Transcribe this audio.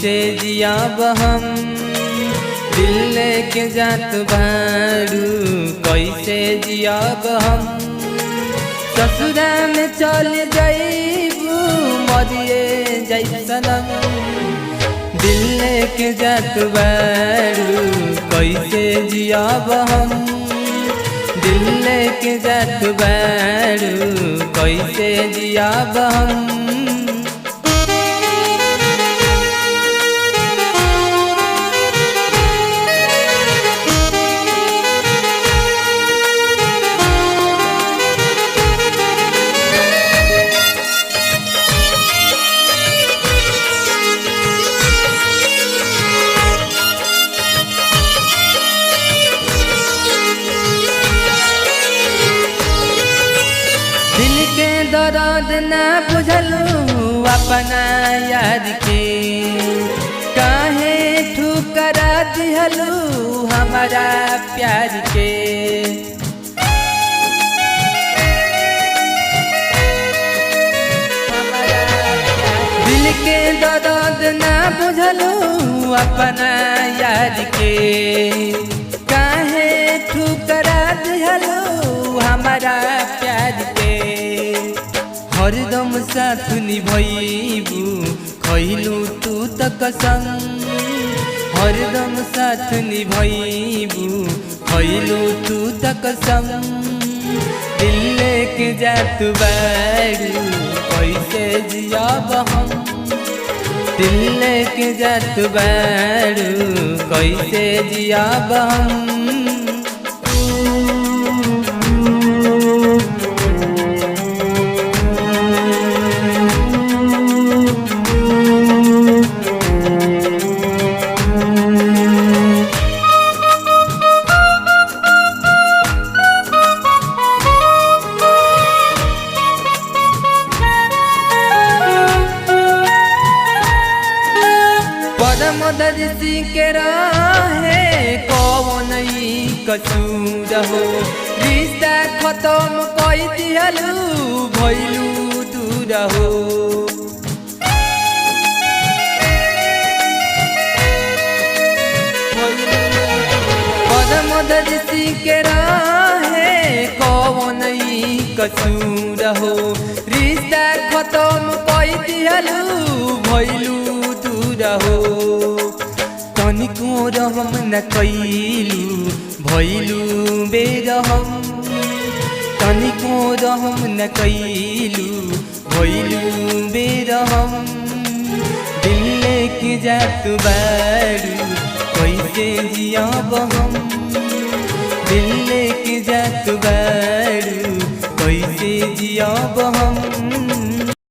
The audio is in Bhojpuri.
कैसे जियाब हम दिल लेके जात बारू कैसे जियाब हम ससुरा में चल जाइबू मरिए जैसनम दिल लेके जात बारू कैसे जियाब हम दिल लेके जात बारू कैसे जियाब हम दिल के दर्द ना बुझलू अपना याद के काहे ठुकरा दिहलू हमारा प्यार के दिल के दर्द ना बुझलू अपना याद के काहे ठुकरा दिहलू हमारा प्यार के हरदम साथ निभैबू खैलू तू त कसम हरदम साथ निभैबू खैलू तू त कसम दिल लेके जात बारू कैसे जियाब हम दिल लेके जात बारू कैसे जियाब हम मदरसी के राहे कौन कसूर हो रिश्ता खत्म कई दिहलू भइलू दूर हो मदरसी के राहे कौन कसूर हो रिश्ता खत्म कई दिहलू भइलू दूर हो तनिको रहम न कैलू भइलू बेरहम तनिको रहम न कैलू भइलू बेरहम दिल लेके जात बारू कैसे जियाब हम दिल लेके जात बारू कैसे जियाब हम